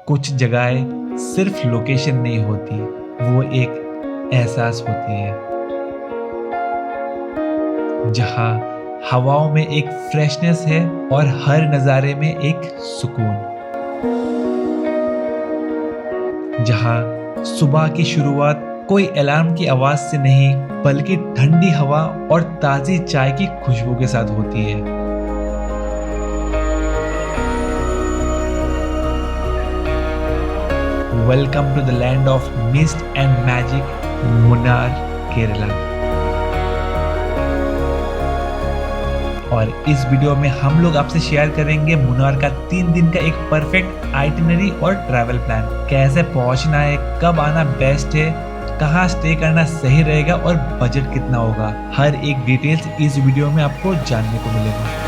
कुछ जगहें सिर्फ लोकेशन नहीं होती, वो एक एहसास होती है, जहां हवाओं में एक फ्रेशनेस है और हर नज़ारे में एक सुकून, जहां सुबह की शुरुआत कोई अलार्म की आवाज से नहीं बल्कि ठंडी हवा और ताजी चाय की खुशबू के साथ होती है। Welcome to the land of mist and magic, Munnar, Kerala. और इस वीडियो में हम लोग आपसे शेयर करेंगे मुन्नार का 3 दिन का एक परफेक्ट आइटिनरी और ट्रैवल प्लान। कैसे पहुंचना है, कब आना बेस्ट है, कहाँ स्टे करना सही रहेगा और बजट कितना होगा, हर एक डिटेल्स इस वीडियो में आपको जानने को मिलेगा।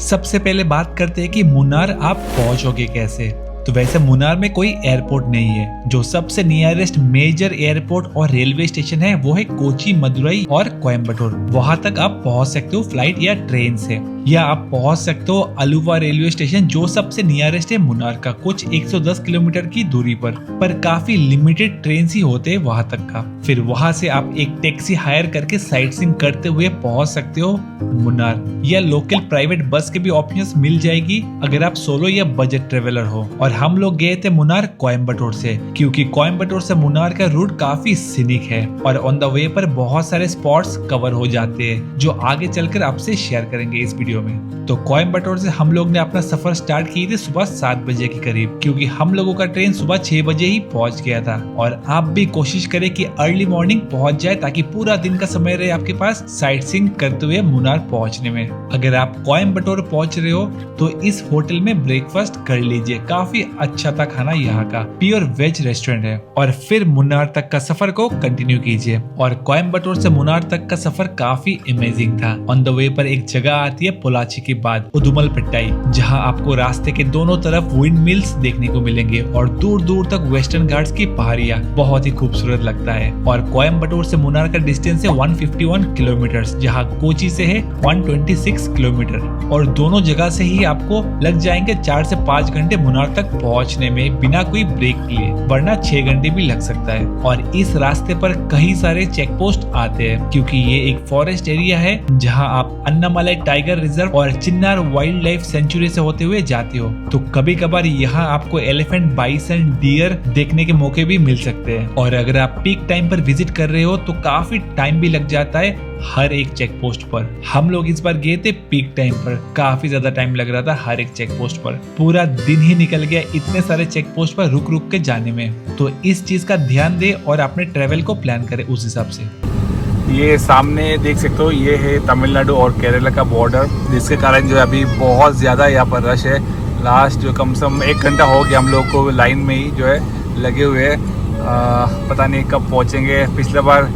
सबसे पहले बात करते हैं कि मुन्नार आप पहुंचोगे कैसे। तो वैसे मुन्नार में कोई एयरपोर्ट नहीं है। जो सबसे नियरेस्ट मेजर एयरपोर्ट और रेलवे स्टेशन है वो है कोची, मदुरई और कोयम्बटूर। वहां तक आप पहुंच सकते हो फ्लाइट या ट्रेन से, या आप पहुंच सकते हो अलुवा रेलवे स्टेशन जो सबसे नियरेस्ट है मुन्नार का, कुछ 110 किलोमीटर की दूरी पर काफी लिमिटेड ट्रेन ही होते हैं वहां तक का। फिर वहां से आप एक टैक्सी हायर करके साइट सीइंग करते हुए पहुंच सकते हो मुन्नार, या लोकल प्राइवेट बस के भी ऑप्शंस मिल जाएगी अगर आप सोलो या बजट ट्रेवलर हो। और हम लोग गए थे मुन्नार कोयम्बटूर से, क्योंकि कोयम्बटूर से मुन्नार का रूट काफी सीनिक है और ऑन द वे पर बहुत सारे स्पॉट्स कवर हो जाते हैं जो आगे चलकर आपसे शेयर करेंगे इस वीडियो में। तो कोयम्बटूर से हम लोग ने अपना सफर स्टार्ट किए थे सुबह 7 बजे के करीब, क्योंकि हम लोगों का ट्रेन सुबह 6 बजे ही पहुंच गया था। और आप भी कोशिश करें कि अर्ली मॉर्निंग पहुंच जाए ताकि पूरा दिन का समय रहे आपके पास साइट सीइंग करते हुए मुन्नार पहुंचने में। अगर आप कोयम्बटूर पहुंच रहे हो तो इस होटल में ब्रेकफास्ट कर लीजिए, काफी अच्छा था खाना यहाँ का, प्योर वेज रेस्टोरेंट है। और फिर मुन्नार तक का सफर को कंटिन्यू कीजिए। और कोयम्बटूर से मुन्नार तक का सफर काफी अमेजिंग था। ऑन द वे पर एक जगह आती है पोलाची के बाद उदुमलपेट्टाई, जहां आपको रास्ते के दोनों तरफ विंड मिल्स देखने को मिलेंगे और दूर दूर तक वेस्टर्न घाट्स की पहाड़ियां, बहुत ही खूबसूरत लगता है। और कोयम्बटूर से मुन्नार का डिस्टेंस है 151 किलोमीटर, जहां कोची से है 126 किलोमीटर। और दोनों जगह से ही आपको लग जाएंगे 4 से 5 घंटे मुन्नार तक पहुंचने में बिना कोई ब्रेक लिए, वरना 6 घंटे भी लग सकता है। और इस रास्ते पर कई सारे चेक पोस्ट आते हैं, क्योंकि ये एक फॉरेस्ट एरिया है जहां आप अन्नामलाई टाइगर रिजर्व और चिन्नार वाइल्ड लाइफ सेंचुरी से होते हुए जाते हो। तो कभी कभार यहाँ आपको एलिफेंट, बाइसन, डियर देखने के मौके भी मिल सकते हैं। और अगर आप पीक टाइम पर विजिट कर रहे हो तो काफी टाइम भी लग जाता है हर एक चेक पोस्ट पर। हम लोग इस बार गए थे पीक टाइम पर, काफी ज्यादा टाइम लग रहा था हर एक चेक पोस्ट पर, पूरा दिन ही निकल गया इतने सारे चेक पोस्ट पर रुक रुक के जाने में। तो इस चीज का ध्यान दे और अपने ट्रेवल को प्लान करे उस हिसाब से। ये सामने देख सकते हो, ये है तमिलनाडु और केरला का बॉर्डर, जिसके कारण जो है अभी बहुत ज़्यादा यहाँ पर रश है। लास्ट जो कम से कम 1 घंटा हो गया हम लोग को लाइन में ही जो है लगे हुए हैं। पता नहीं कब पहुँचेंगे। पिछले बार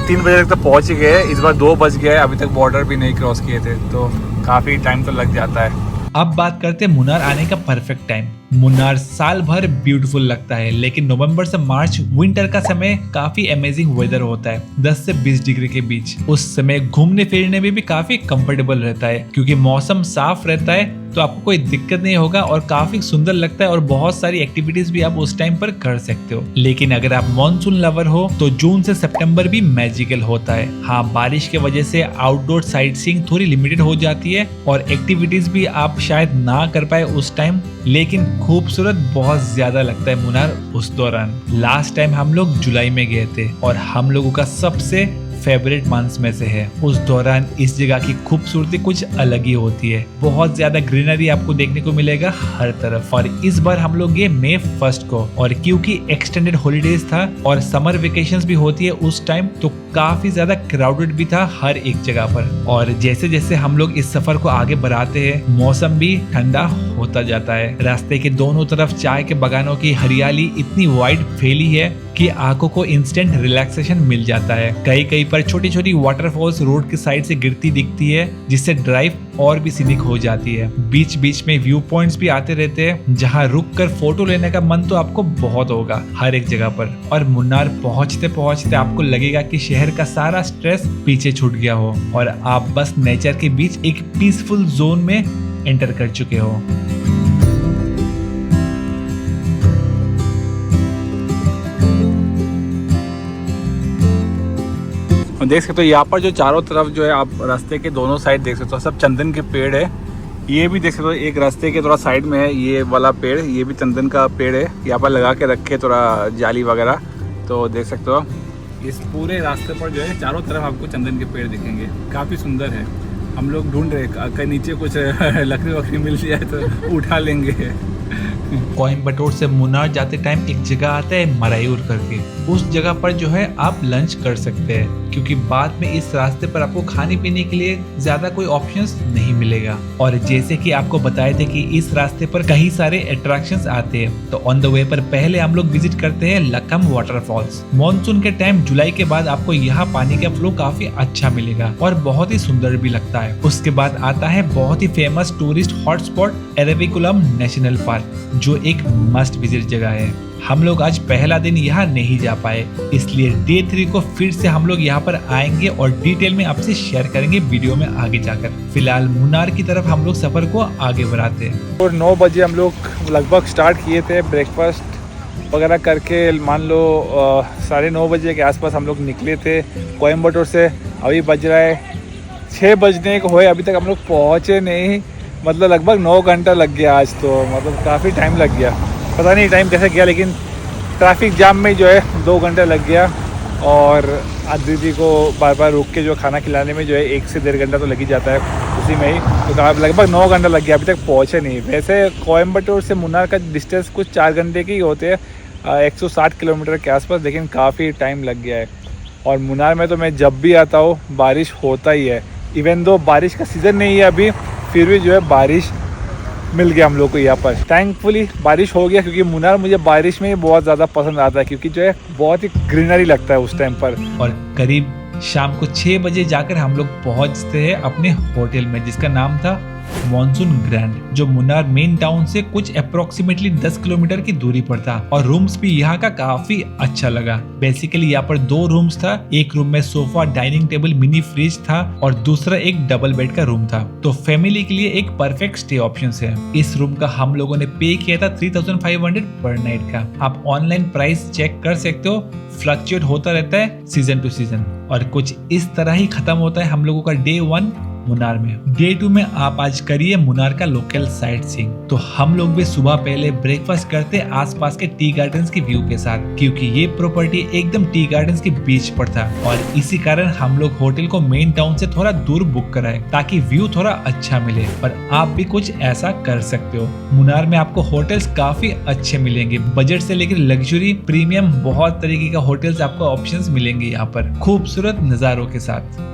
3 बजे तक तो पहुँच ही गए, इस बार 2 बज गए, अभी तक बॉर्डर भी नहीं क्रॉस किए थे, तो काफ़ी टाइम तो लग जाता है। अब बात करते हैं मुन्नार आने का परफेक्ट टाइम। मुन्नार साल भर ब्यूटीफुल लगता है, लेकिन नवंबर से मार्च विंटर का समय काफी अमेजिंग वेदर होता है, 10 से 20 डिग्री के बीच। उस समय घूमने फिरने में भी काफी कंफर्टेबल रहता है, क्योंकि मौसम साफ रहता है तो आपको कोई दिक्कत नहीं होगा और काफी सुंदर लगता है। और बहुत सारी एक्टिविटीज भी आप उस टाइम पर कर सकते हो। लेकिन अगर आप मॉनसून लवर हो तो जून से सितंबर भी मैजिकल होता है। हाँ, बारिश के वजह से आउटडोर साइट सीइंग थोड़ी लिमिटेड हो जाती है और एक्टिविटीज भी आप शायद ना कर पाए उस टाइम, लेकिन खूबसूरत बहुत ज्यादा लगता है मुन्नार उस दौरान। लास्ट टाइम हम लोग जुलाई में गए थे और हम लोगों का सबसे फेवरेट मंथ्स में से है। उस दौरान इस जगह की खूबसूरती कुछ अलग ही होती है। बहुत ज्यादा ग्रीनरी आपको देखने को मिलेगा हर तरफ। और इस बार हम लोग गए May 1 को, और क्योंकि एक्सटेंडेड हॉलीडेज था और समर वेकेशंस भी होती है उस टाइम, तो काफी ज्यादा क्राउडेड भी था हर एक जगह पर। और जैसे जैसे हम लोग इस सफर को आगे बढ़ाते हैं, मौसम भी ठंडा होता जाता है। रास्ते के दोनों तरफ चाय के बागानों की हरियाली इतनी वाइड फैली है कि आंखों को इंस्टेंट रिलैक्सेशन मिल जाता है। कहीं कहीं पर छोटी छोटी वाटरफॉल्स रोड के साइड से गिरती दिखती है, जिससे ड्राइव और भी सीनिक हो जाती है। बीच बीच में व्यू पॉइंट्स भी आते रहते हैं, जहां रुक कर फोटो लेने का मन तो आपको बहुत होगा हर एक जगह पर। और मुन्नार पहुंचते पहुंचते आपको लगेगा कि शहर का सारा स्ट्रेस पीछे छूट गया हो और आप बस नेचर के बीच एक पीसफुल जोन में एंटर कर चुके हो। देख सकते हो यहाँ पर जो चारों तरफ जो है, आप रास्ते के दोनों साइड देख सकते हो, सब चंदन के पेड़ है। ये भी देख सकते हो, एक रास्ते के थोड़ा साइड में है ये वाला पेड़, ये भी चंदन का पेड़ है। यहाँ पर लगा के रखे थोड़ा जाली वगैरह, तो देख सकते हो इस पूरे रास्ते पर जो है चारों तरफ आपको चंदन के पेड़ दिखेंगे। काफ़ी सुंदर है। हम लोग ढूंढ रहे कहीं नीचे कुछ लकड़ी वकड़ी मिल जाए तो उठा लेंगे। कोयम्बटूर से मुन्नार जाते टाइम एक जगह आता है मरायूर करके, उस जगह पर जो है आप लंच कर सकते हैं, क्योंकि बाद में इस रास्ते पर आपको खाने पीने के लिए ज्यादा कोई ऑप्शंस नहीं मिलेगा। और जैसे कि आपको बताए थे कि इस रास्ते पर कई सारे अट्रैक्शंस आते हैं, तो ऑन द वे पर पहले हम लोग विजिट करते हैं लक्कम वाटरफॉल्स। मॉनसून के टाइम जुलाई के बाद आपको यहाँ पानी का फ्लो काफी अच्छा मिलेगा और बहुत ही सुंदर भी लगता है। उसके बाद आता है बहुत ही famous tourist hotspot Eravikulam national park, जो एक मस्ट विजिट जगह है। हम लोग आज पहला दिन यहाँ नहीं जा पाए, इसलिए डे 3 को फिर से हम लोग यहाँ पर आएंगे और डिटेल में आपसे शेयर करेंगे वीडियो में आगे जाकर। फिलहाल मुन्नार की तरफ हम लोग सफर को आगे बढ़ाते हैं। और 9 बजे हम लोग लगभग स्टार्ट किए थे, ब्रेकफास्ट वगैरह करके मान लो 9:30 बजे के आसपास हम लोग निकले थे कोयम्बटूर से। अभी बज रहा है 6 बजने को हुए, अभी तक हम लोग पहुँचे नहीं। मतलब लगभग 9 घंटा लग गया आज, तो मतलब काफ़ी टाइम लग गया। पता नहीं टाइम कैसे गया, लेकिन ट्रैफिक जाम में जो है 2 घंटे लग गया। और दीदी को बार बार रुक के जो खाना खिलाने में जो है 1 से 1.5 घंटा तो लग ही जाता है उसी में ही। तो लगभग 9 घंटा लग गया, अभी तक पहुँचे नहीं। वैसे कोयम्बटूर से मुन्नार का डिस्टेंस कुछ 4 घंटे के ही होते हैं, 160 किलोमीटर के आसपास, लेकिन काफ़ी टाइम लग गया है। और मुन्नार में तो मैं जब भी आता हूँ बारिश होता ही है। इवन दो बारिश का सीज़न नहीं है अभी, फिर भी जो है बारिश मिल गया हम लोग को यहाँ पर। थैंकफुली बारिश हो गया, क्योंकि मुन्नार मुझे बारिश में बहुत ज़्यादा पसंद आता है, क्योंकि जो है बहुत ही ग्रीनरी लगता है उस टाइम पर। और करीब शाम को 6 बजे जाकर हम लोग पहुंचते हैं अपने होटल में, जिसका नाम था मॉनसून ग्रैंड, जो मुन्नार मेन टाउन से कुछ अप्रोक्सीमेटली 10 किलोमीटर की दूरी पर था। और रूम्स भी यहाँ का काफी अच्छा लगा। बेसिकली यहाँ पर 2 रूम्स था, एक रूम में sofa, dining table, mini fridge था और दूसरा एक डबल बेड का रूम था। तो फैमिली के लिए एक परफेक्ट स्टे ऑप्शन है। इस रूम का हम लोगों ने पे किया था 3500 पर नाइट का। आप ऑनलाइन प्राइस चेक कर सकते हो, फ्लक्चुएट होता रहता है सीजन टू सीजन। और कुछ इस तरह ही खत्म होता है हम लोगों का डे 1 मुन्नार में। डे 2 में आप आज करिए मुन्नार का लोकल साइट सीइंग। तो हम लोग भी सुबह पहले ब्रेकफास्ट करते आसपास के टी गार्डन्स के व्यू के साथ, क्योंकि ये प्रॉपर्टी एकदम टी गार्डन्स के बीच पर था। और इसी कारण हम लोग होटल को मेन टाउन से थोड़ा दूर बुक कराए, ताकि व्यू थोड़ा अच्छा मिले। और आप भी कुछ ऐसा कर सकते हो। मुन्नार में आपको होटल्स काफी अच्छे मिलेंगे, बजट से लेकर लग्जरी, प्रीमियम, बहुत तरीके का होटल्स आपको ऑप्शंस मिलेंगे यहाँ पर, खूबसूरत नजारों के साथ।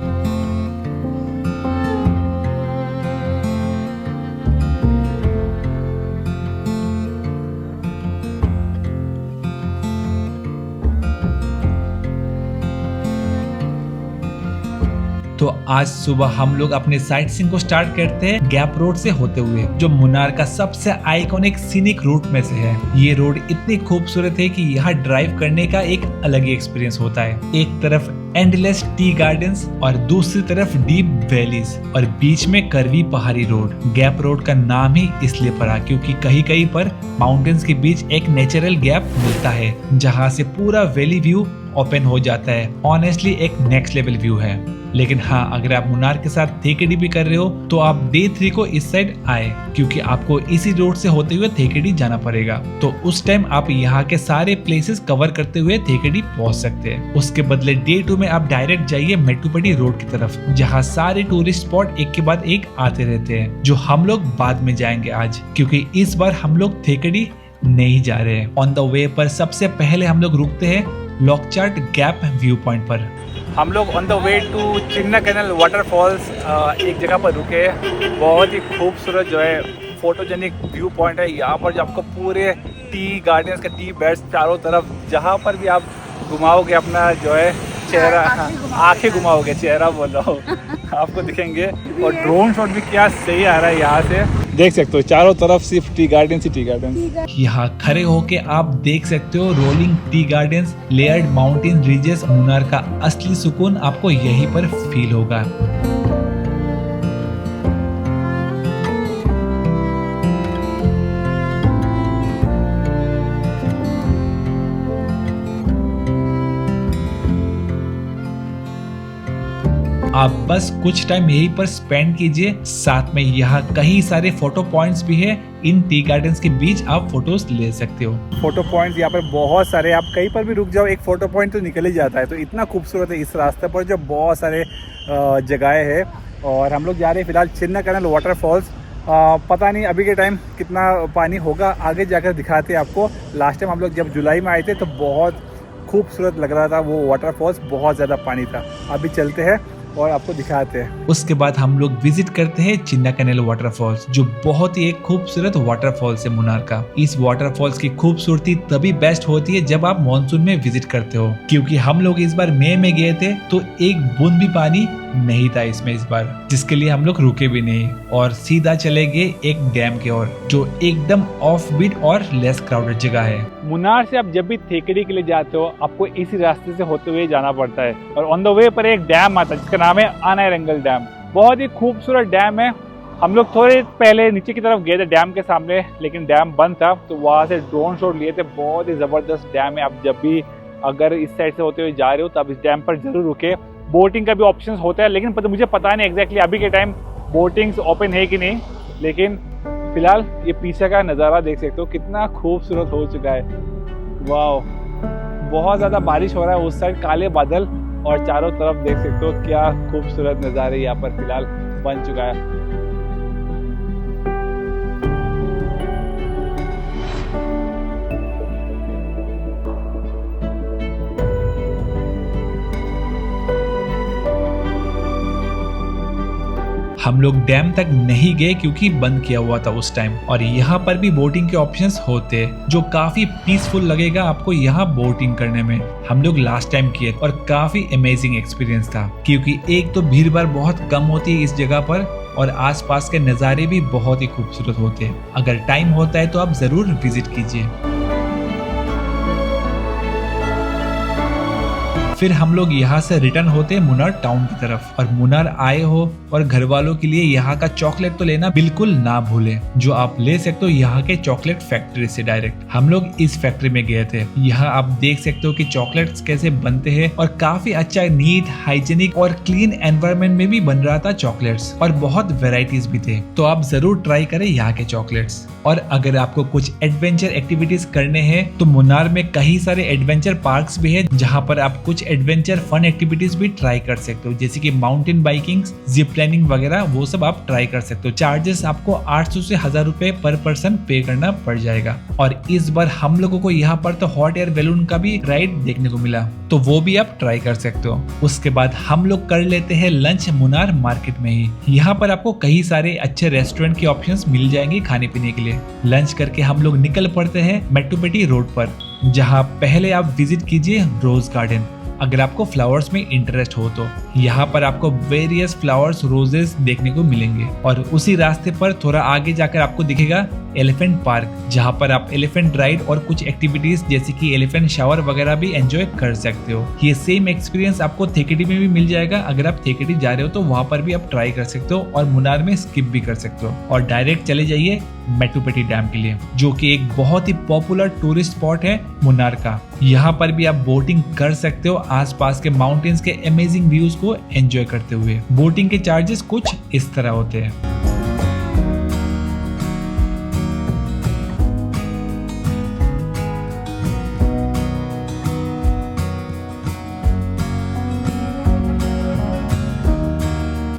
तो आज सुबह हम लोग अपने साइट सीइंग को स्टार्ट करते हैं गैप रोड से होते हुए, जो मुन्नार का सबसे आइकॉनिक सीनिक रूट में से है। ये रोड इतनी खूबसूरत है कि यहाँ ड्राइव करने का एक अलग ही एक्सपीरियंस होता है। एक तरफ एंडलेस टी गार्डन्स और दूसरी तरफ डीप वैलीज और बीच में कर्वी पहाड़ी रोड। गैप रोड का नाम ही इसलिए पड़ा क्योंकि कहीं कहीं पर माउंटेन्स के बीच एक नेचुरल गैप मिलता है, जहाँ से पूरा वैली व्यू ओपन हो जाता है। ऑनेस्टली एक नेक्स्ट लेवल व्यू है। लेकिन हाँ, अगर आप मुन्नार के साथ थेकेडी भी कर रहे हो तो आप डे 3 को इस साइड आए, क्योंकि आपको इसी रोड से होते हुए थेकेडी जाना पड़ेगा। तो उस टाइम आप यहाँ के सारे प्लेसेस कवर करते हुए थेकेडी पहुँच सकते हैं। उसके बदले डे 2 में आप डायरेक्ट जाइए मेट्टुपडी रोड की तरफ, जहाँ सारे टूरिस्ट स्पॉट एक के बाद एक आते रहते हैं, जो हम लोग बाद में जाएंगे आज, क्योंकि इस बार हम लोग थेकेडी नहीं जा रहे हैं। ऑन द वे पर सबसे पहले हम लोग रुकते हैं लॉकचार्ट गैप व्यू पॉइंट पर। हम लोग on the way to Chinnakanal waterfalls एक जगह पर रुके। बहुत ही खूबसूरत जो है फोटोजेनिक व्यू पॉइंट है। यहाँ पर जो आपको पूरे टी गार्डन्स का टी बेड्स चारों तरफ, जहाँ पर भी आप घुमाओगे अपना जो है चेहरा, आंखें घुमाओगे, चेहरा बोलो, आपको दिखेंगे। और ड्रोन शॉट भी क्या सही आ रहा है, यहाँ से देख सकते हो चारों तरफ सिर्फ टी गार्डन्स ही टी गार्डन्स। यहाँ खड़े होके आप देख सकते हो rolling tea gardens, layered mountain ridges. Munnar का असली सुकून आपको यहीं पर फील होगा। आप बस कुछ टाइम यहीं पर स्पेंड कीजिए। साथ में यहाँ कई सारे फोटो पॉइंट्स भी है। इन टी गार्डन्स के बीच आप फोटोज ले सकते हो। फोटो पॉइंट्स यहाँ पर बहुत सारे, आप कहीं पर भी रुक जाओ एक फोटो पॉइंट तो निकल ही जाता है। तो इतना खूबसूरत है इस रास्ते पर, जो बहुत सारे जगहें हैं। और हम लोग जा रहे हैं फिलहाल चिन्ना कैनल वाटरफॉल्स। पता नहीं अभी के टाइम कितना पानी होगा, आगे जाकर दिखाते हैं आपको। लास्ट टाइम हम लोग जब जुलाई में आए थे तो बहुत खूबसूरत लग रहा था वो वाटरफॉल्स, बहुत ज़्यादा पानी था। अभी चलते हैं और आपको दिखाते हैं। उसके बाद हम लोग विजिट करते हैं चिन्ना कैनल वाटरफॉल्स, जो बहुत ही एक खूबसूरत वाटरफॉल्स है मुन्नार का। इस वाटरफॉल्स की खूबसूरती तभी बेस्ट होती है जब आप मानसून में विजिट करते हो, क्योंकि हम लोग इस बार मई में गए थे तो एक बूंद भी पानी नहीं था इसमें इस बार, जिसके लिए हम लोग रुके भी नहीं और सीधा चले गए एक डैम की ओर, जो एकदम ऑफ बीट और लेस क्राउडेड जगह है। मुन्नार से आप जब भी थेकड़ी के लिए जाते हो आपको इसी रास्ते से होते हुए जाना पड़ता है। और ऑन द वे पर एक डैम आता है जिसका नाम है आनायरंगल डैम। बहुत ही खूबसूरत डैम है। हम लोग थोड़े पहले नीचे की तरफ गए थे डैम के सामने, लेकिन डैम बंद था, तो वहाँ से ड्रोन शॉट लिए थे। बहुत ही ज़बरदस्त डैम है। आप जब भी अगर इस साइड से होते हुए जा रहे हो तो आप इस डैम पर जरूर रुके। बोटिंग का भी ऑप्शन होता है, लेकिन मुझे पता नहीं एग्जैक्टली अभी के टाइम बोटिंग्स ओपन है कि नहीं। लेकिन फिलहाल ये पीछे का नज़ारा देख सकते हो, कितना खूबसूरत हो चुका है। वाह, बहुत ज़्यादा बारिश हो रहा है उस साइड, काले बादल, और चारों तरफ देख सकते हो क्या खूबसूरत नज़ारे यहाँ पर फिलहाल बन चुका है। हम लोग डैम तक नहीं गए क्योंकि बंद किया हुआ था उस टाइम, और यहाँ पर भी बोटिंग के ऑप्शंस होते हैं, जो काफी पीसफुल लगेगा आपको यहाँ बोटिंग करने में। हम लोग लास्ट टाइम किए और काफी अमेजिंग एक्सपीरियंस था, क्योंकि एक तो भीड़ भाड़ बहुत कम होती है इस जगह पर और आसपास के नज़ारे भी बहुत ही खूबसूरत होते हैं। अगर टाइम होता है तो आप जरूर विजिट कीजिए। फिर हम लोग यहाँ से रिटर्न होते हैं मुन्नार टाउन की तरफ। और मुन्नार आए हो और घर वालों के लिए यहाँ का चॉकलेट तो लेना बिल्कुल ना भूलें, जो आप ले सकते हो यहाँ के चॉकलेट फैक्ट्री से डायरेक्ट। हम लोग इस फैक्ट्री में गए थे। यहाँ आप देख सकते हो कि चॉकलेट्स कैसे बनते हैं, और काफी अच्छा नीट, हाइजेनिक और क्लीन एनवायरनमेंट में भी बन रहा था चॉकलेट्स, और बहुत वेराइटीज भी थे। तो आप जरूर ट्राई करें यहाँ के चॉकलेट्स। और अगर आपको कुछ एडवेंचर एक्टिविटीज करने हैं तो मुन्नार में कई सारे एडवेंचर पार्क्स भी है, जहाँ पर आप कुछ एडवेंचर फन एक्टिविटीज भी ट्राई कर सकते हो, जैसे कि माउंटेन बाइकिंग, जिप लाइनिंग वगैरह, वो सब आप ट्राई कर सकते हो। चार्जेस आपको 800 से 1000 रुपए पर पर्सन पे करना पड़ जाएगा। और इस बार हम लोगों को यहाँ पर तो हॉट एयर बैलून का भी राइड देखने को मिला, तो वो भी आप ट्राई कर सकते हो। उसके बाद हम लोग कर लेते हैं लंच मुन्नार मार्केट में ही। यहाँ पर आपको कई सारे अच्छे रेस्टोरेंट के ऑप्शंस मिल जाएंगे खाने पीने के लिए। लंच करके हम लोग निकल पड़ते हैं मेट्टुपडी रोड पर, जहाँ पहले आप विजिट कीजिए रोज गार्डन। अगर आपको फ्लावर्स में इंटरेस्ट हो तो यहाँ पर आपको वेरियस फ्लावर्स, रोजेस देखने को मिलेंगे। और उसी रास्ते पर थोड़ा आगे जाकर आपको दिखेगा एलिफेंट पार्क, जहाँ पर आप एलिफेंट राइड और कुछ एक्टिविटीज जैसे कि एलिफेंट शावर वगैरह भी एंजॉय कर सकते हो। ये सेम एक्सपीरियंस आपको थेकेडी में भी मिल जाएगा। अगर आप थेकेडी जा रहे हो तो वहाँ पर भी आप ट्राई कर सकते हो, और मुन्नार में स्किप भी कर सकते हो और डायरेक्ट चले जाइए मेट्टुपडी डैम के लिए, जो कि एक बहुत ही पॉपुलर टूरिस्ट स्पॉट है मुन्नार का। यहाँ पर भी आप बोटिंग कर सकते हो आसपास के माउंटेन्स के अमेजिंग व्यूज को एंजॉय करते हुए। बोटिंग के चार्जेस कुछ इस तरह होते हैं।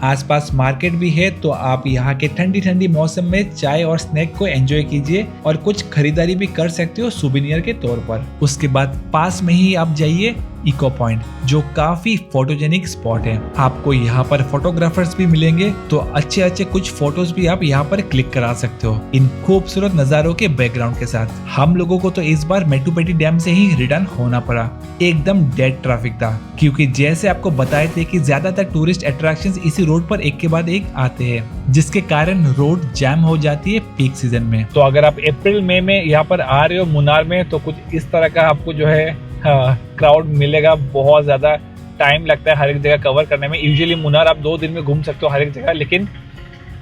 आसपास मार्केट भी है, तो आप यहाँ के ठंडी ठंडी मौसम में चाय और स्नैक को एंजॉय कीजिए और कुछ खरीदारी भी कर सकते हो सुवेनियर के तौर पर। उसके बाद पास में ही आप जाइए इको पॉइंट, जो काफी फोटोजेनिक स्पॉट है। आपको यहाँ पर फोटोग्राफर्स भी मिलेंगे, तो अच्छे अच्छे कुछ फोटोज भी आप यहाँ पर क्लिक करा सकते हो इन खूबसूरत नजारों के बैकग्राउंड के साथ। हम लोगों को तो इस बार मेटुपेटी डैम से ही रिटर्न होना पड़ा। एकदम डेड ट्रैफिक था, क्योंकि जैसे आपको बताए थे कि ज्यादातर टूरिस्ट अट्रैक्शंस इसी रोड पर एक के बाद एक आते हैं, जिसके कारण रोड जैम हो जाती है पीक सीजन में। तो अगर आप अप्रैल मई में यहाँ पर आ रहे हो मुन्नार में, तो कुछ इस तरह का आपको जो है क्राउड मिलेगा। बहुत ज्यादा टाइम लगता है हर एक जगह कवर करने में। यूजुअली मुन्नार आप 2 दिन में घूम सकते हो हर एक जगह, लेकिन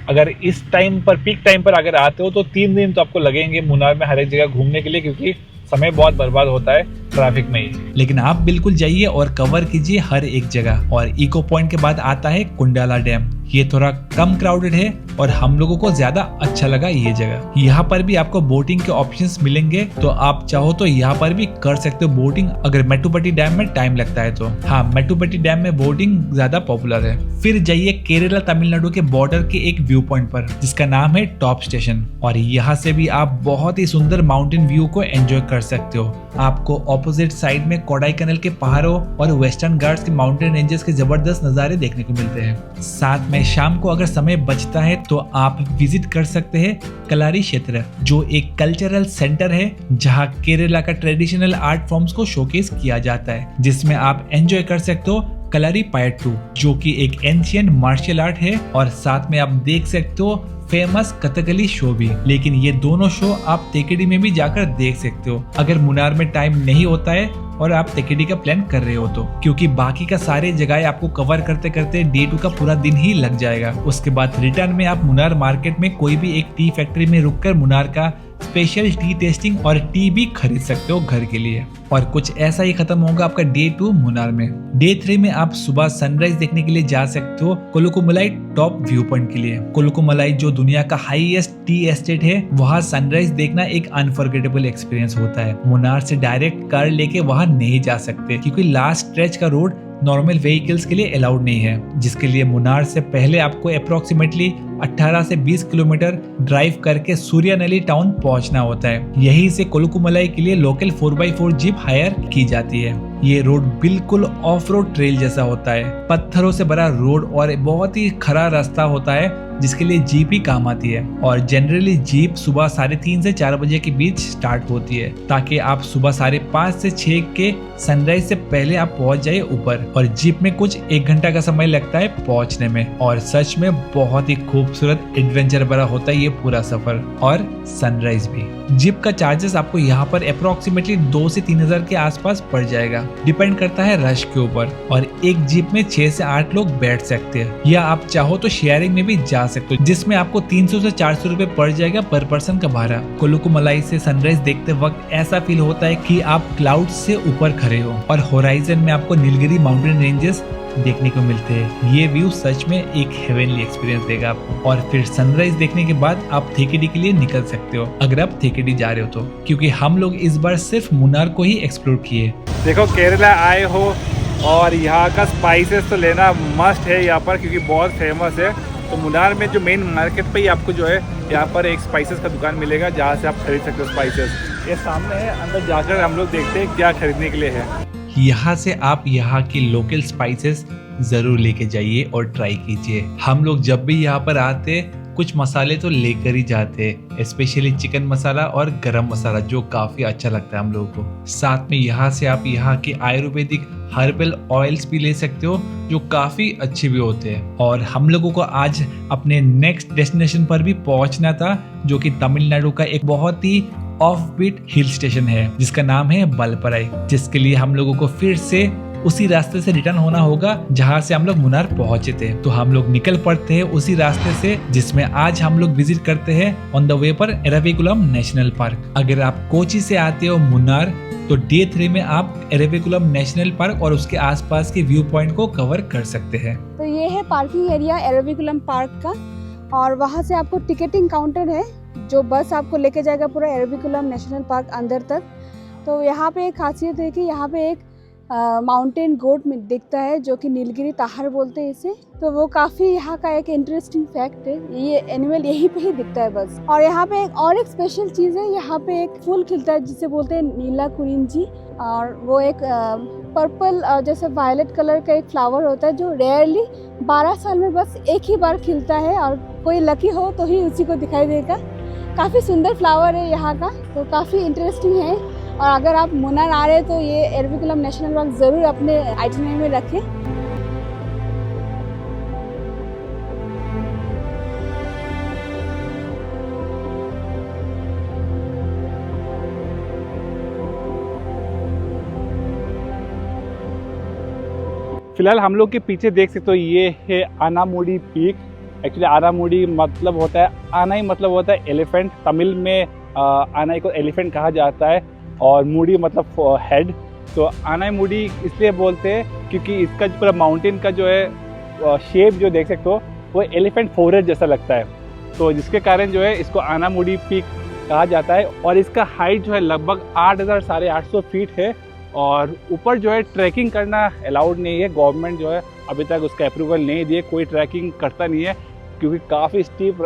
अगर इस टाइम पर पीक टाइम पर अगर आते हो तो 3 दिन तो आपको लगेंगे मुन्नार में हर एक जगह घूमने के लिए, क्योंकि समय बहुत बर्बाद होता है ट्रैफिक में ही। लेकिन आप बिल्कुल जाइए और कवर कीजिए हर एक जगह। और इको पॉइंट के बाद आता है कुंडाला डैम। ये थोड़ा कम क्राउडेड है और हम लोगों को ज्यादा अच्छा लगा ये जगह। यहाँ पर भी आपको बोटिंग के ऑप्शंस मिलेंगे, तो आप चाहो तो यहाँ पर भी कर सकते हो बोटिंग, अगर मेटुपेटी डैम में टाइम लगता है तो। हाँ, मेटुपेटी डैम में बोटिंग ज्यादा पॉपुलर है। फिर जाइए केरला तमिलनाडु के बॉर्डर के एक व्यू पॉइंट पर, जिसका नाम है टॉप स्टेशन। और यहाँ से भी आप बहुत ही सुंदर माउंटेन व्यू को एंजॉय कर सकते हो। आपको ऑपोजिट साइड में कोडाईकनाल के पहाड़ों और वेस्टर्न घाट्स के माउंटेन रेंजेस के जबरदस्त नजारे देखने को मिलते हैं। साथ में शाम को अगर समय बचता है तो आप विजिट कर सकते हैं कलारी क्षेत्र, जो एक कल्चरल सेंटर है जहां केरला का ट्रेडिशनल आर्ट फॉर्म्स को शोकेस किया जाता है, जिसमें आप एंजॉय कर सकते हो कलारी पायट्टू, जो कि एक एंशिएंट मार्शल आर्ट है। और साथ में आप देख सकते हो फेमस कथकली शो भी। लेकिन ये दोनों शो आप तेकेडी में भी जाकर देख सकते हो, अगर मुन्नार में टाइम नहीं होता है और आप तेकेडी का प्लान कर रहे हो तो, क्योंकि बाकी का सारे जगह आपको कवर करते करते डे 2 का पूरा दिन ही लग जाएगा। उसके बाद रिटर्न में आप मुन्नार मार्केट में कोई भी एक टी फैक्ट्री में रुककर मुन्नार का स्पेशल टी टेस्टिंग और टी भी खरीद सकते हो घर के लिए। और कुछ ऐसा ही खत्म होगा आपका डे 2 मुन्नार में। डे 3 में आप सुबह सनराइज देखने के लिए जा सकते हो कोलुकुमलाई टॉप व्यू पॉइंट के लिए। कोलुकुमलाई जो दुनिया का हाईएस्ट टी एस्टेट है, वहाँ सनराइज देखना एक अनफॉरगेटेबल एक्सपीरियंस होता है। मुन्नार से डायरेक्ट कार लेके वहाँ नहीं जा सकते, क्योंकि लास्ट स्ट्रेच का रोड नॉर्मल व्हीकल्स के लिए अलाउड नहीं है, जिसके लिए मुन्नार से पहले आपको अप्रोक्सीमेटली 18 से 20 किलोमीटर ड्राइव करके सूर्यनली टाउन पहुंचना होता है। यहीं से कोलुकुमलाई के लिए लोकल 4x4 जीप हायर की जाती है। ये रोड बिल्कुल ऑफ रोड ट्रेल जैसा होता है, पत्थरों से भरा रोड और बहुत ही खरा रास्ता होता है, जिसके लिए जीप ही काम आती है। और जनरली जीप सुबह 3:30 से 4 बजे के बीच स्टार्ट होती है, ताकि आप सुबह 5:30 से 6 के सनराइज से पहले आप पहुंच जाइए ऊपर। और जीप में कुछ 1 घंटा का समय लगता है पहुंचने में। और सच में बहुत ही खूबसूरत एडवेंचर भरा होता है ये पूरा सफर, और सनराइज भी। जीप का चार्जेस आपको यहाँ पर अप्रोक्सीमेटली 2 से 3 हजार के आसपास पड़ जाएगा, डिपेंड करता है रश के ऊपर। और एक जीप में 6 से 8 लोग बैठ सकते हैं, या आप चाहो तो शेयरिंग में भी जा सकते हो, जिसमें आपको 300 से 400 रुपए पड़ जाएगा पर पर्सन का भाड़ा। कोलुकुमलाई से सनराइज देखते वक्त ऐसा फील होता है कि आप क्लाउड से ऊपर खड़े हो, और होराइजन में आपको नीलगिरी माउंटेन रेंजेस देखने को मिलते हैं। ये व्यू सच में एक हेवनली एक्सपीरियंस देगा आपको। और फिर सनराइज देखने के बाद आप थेकेडी के लिए निकल सकते हो, अगर आप थेकेडी जा रहे हो तो, क्योंकि हम लोग इस बार सिर्फ मुन्नार को ही एक्सप्लोर किए। देखो, केरला आए हो और यहाँ का स्पाइसेस तो लेना मस्ट है यहाँ पर, क्योंकि बहुत फेमस है। तो मुन्नार में जो मेन मार्केट पे ही आपको जो है यहाँ पर एक स्पाइसेस का दुकान मिलेगा, जहाँ से आप खरीद सकते हो स्पाइसेस। ये सामने है, अंदर जाकर हम लोग देखते हैं क्या खरीदने के लिए है। यहाँ से आप यहाँ की लोकल स्पाइसेस जरूर लेके जाइए और ट्राई कीजिए। हम लोग जब भी यहाँ पर आते कुछ मसाले तो लेकर ही जाते हैं, स्पेशली चिकन मसाला और गरम मसाला, जो काफी अच्छा लगता है हम लोगों को। साथ में यहाँ से आप यहाँ के आयुर्वेदिक हर्बल ऑयल्स भी ले सकते हो, जो काफी अच्छे भी होते हैं। और हम लोगों को आज अपने नेक्स्ट डेस्टिनेशन पर भी पहुंचना था, जो कि तमिलनाडु का एक बहुत ही ऑफ बीट हिल स्टेशन है, जिसका नाम है बलपराई, जिसके लिए हम लोगों को फिर से उसी रास्ते से रिटर्न होना होगा जहाँ से हम लोग मुन्नार पहुंचे थे। तो हम लोग निकल पड़ते हैं उसी रास्ते से जिसमें आज हम लोग विजिट करते हैं ऑन द वे पर एराविकुलम नेशनल पार्क। अगर आप कोची से आते हो मुन्नार तो डे 3 में आप एराविकुलम नेशनल पार्क और उसके आसपास के व्यू पॉइंट को कवर कर सकते हैं। तो ये है पार्किंग एरिया एराविकुलम पार्क का, और वहाँ से आपको टिकटिंग काउंटर है जो बस आपको लेके जाएगा पूरा एराविकुलम नेशनल पार्क अंदर तक। तो यहाँ पे एक खासियत है कि यहाँ पे एक माउंटेन गोट में दिखता है जो कि नीलगिरी ताहर बोलते हैं इसे। तो वो काफ़ी यहाँ का एक इंटरेस्टिंग फैक्ट है, ये एनिमल यहीं पे ही दिखता है बस। और यहाँ पे एक स्पेशल चीज़ है, यहाँ पे एक फूल खिलता है जिसे बोलते हैं नीला कुरिंजी, और वो एक पर्पल जैसे वायलेट कलर का एक फ्लावर होता है जो रेयरली 12 साल में बस एक ही बार खिलता है, और कोई लकी हो तो ही उसी को दिखाई देगा। काफ़ी सुंदर फ्लावर है यहाँ का, तो काफ़ी इंटरेस्टिंग है। और अगर आप मुन्नार आ रहे हैं तो ये एराविकुलम नेशनल पार्क ज़रूर अपने आइटिनरी में रखें। फिलहाल हम लोग के पीछे देख सकते हो ये है आनामुडी पीक। एक्चुअली आनामुडी मतलब होता है, आना ही मतलब होता है एलिफेंट। तमिल में आनाई को एलिफेंट कहा जाता है और मुडी मतलब हेड। तो आनामुडी इसलिए बोलते हैं क्योंकि इसका जो पूरा माउंटेन का जो है शेप जो देख सकते हो वो एलिफेंट फोरहेड जैसा लगता है, तो जिसके कारण जो है इसको आनामुडी पीक कहा जाता है। और इसका हाइट जो है लगभग 8,800 फीट है, और ऊपर जो है ट्रैकिंग करना अलाउड नहीं है। गवर्नमेंट जो है अभी तक उसका अप्रूवल नहीं दिए, कोई ट्रैकिंग करता नहीं है क्योंकि काफ़ी स्टीप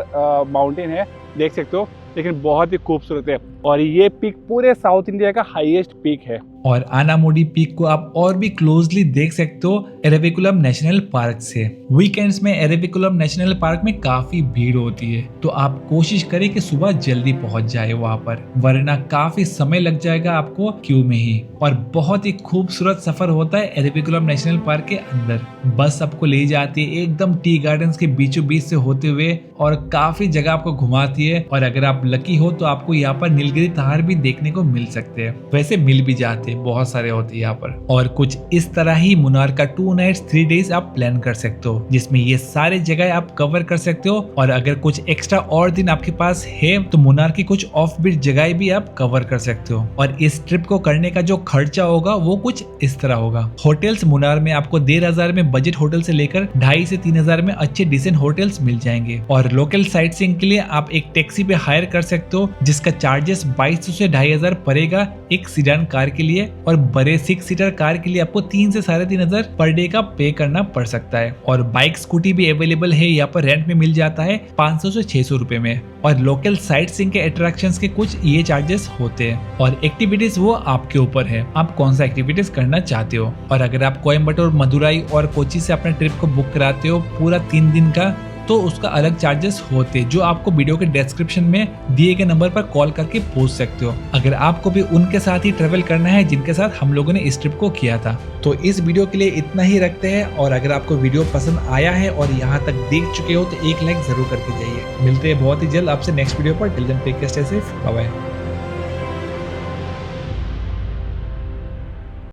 माउंटेन है देख सकते हो, लेकिन बहुत ही खूबसूरत है। और ये पीक पूरे साउथ इंडिया का हाईएस्ट पीक है। और आनामुडी पीक को आप और भी क्लोजली देख सकते हो एराविकुलम नेशनल पार्क से। वीकेंड्स में एराविकुलम नेशनल पार्क में काफी भीड़ होती है, तो आप कोशिश करें कि सुबह जल्दी पहुंच जाए वहां पर, वरना काफी समय लग जाएगा आपको क्यू में ही। और बहुत ही खूबसूरत सफर होता है एराविकुलम नेशनल पार्क के अंदर। बस आपको ले जाती है एकदम टी गार्डन्स के बीचों बीच से होते हुए और काफी जगह आपको घुमाती है। और अगर आप लकी हो तो आपको यहाँ पर नीलगिरी ताहर भी देखने को मिल सकते हैं, वैसे मिल भी जाते हैं, बहुत सारे होते हैं यहाँ पर। और कुछ इस तरह ही मुन्नार का 2 नाइट्स 3 डेज आप प्लान कर सकते हो, जिसमें ये सारे जगह आप कवर कर सकते हो। और अगर कुछ एक्स्ट्रा और दिन आपके पास है तो मुन्नार की कुछ ऑफ बीट जगह भी आप कवर कर सकते हो। और इस ट्रिप को करने का जो खर्चा होगा वो कुछ इस तरह होगा। होटल्स मुन्नार में आपको 1,500 में बजट होटल से लेकर 2,500 से 3,000 में अच्छे डिसेंट होटल्स मिल जाएंगे। और लोकल साइट सीइंग के लिए आप एक टैक्सी पे हायर कर सकते हो, जिसका चार्जेस 2,200 से 2,500 पड़ेगा एक सीडान कार के लिए। और बड़े 6 सीटर कार के लिए आपको 3 से 3,500 पर डे का पे करना पड़ सकता है। और बाइक स्कूटी भी अवेलेबल है यहाँ पर, रेंट में मिल जाता है 500 से 600 रुपए में। और लोकल साइट सीइंग के अट्रैक्शंस के कुछ ये चार्जेस होते हैं। और एक्टिविटीज वो आपके ऊपर है, आप कौन सा एक्टिविटीज करना चाहते हो। और अगर आप कोयम्बटूर, मदुराई और कोची से अपने ट्रिप को बुक कराते हो पूरा 3 दिन का, तो उसका अलग चार्जेस होते हैं, जो आपको वीडियो के डिस्क्रिप्शन में दिए गए नंबर पर कॉल करके पूछ सकते हो। अगर आपको भी उनके साथ ही ट्रेवल करना है जिनके साथ हम लोगों ने इस ट्रिप को किया था। तो इस वीडियो के लिए इतना ही रखते हैं। और अगर आपको वीडियो पसंद आया है और यहाँ तक देख चुके हो तो एक लाइक जरूर करके जाइए। मिलते हैं बहुत ही जल्द आपसे नेक्स्ट वीडियो पर। Till then take care, stay safe, bye bye.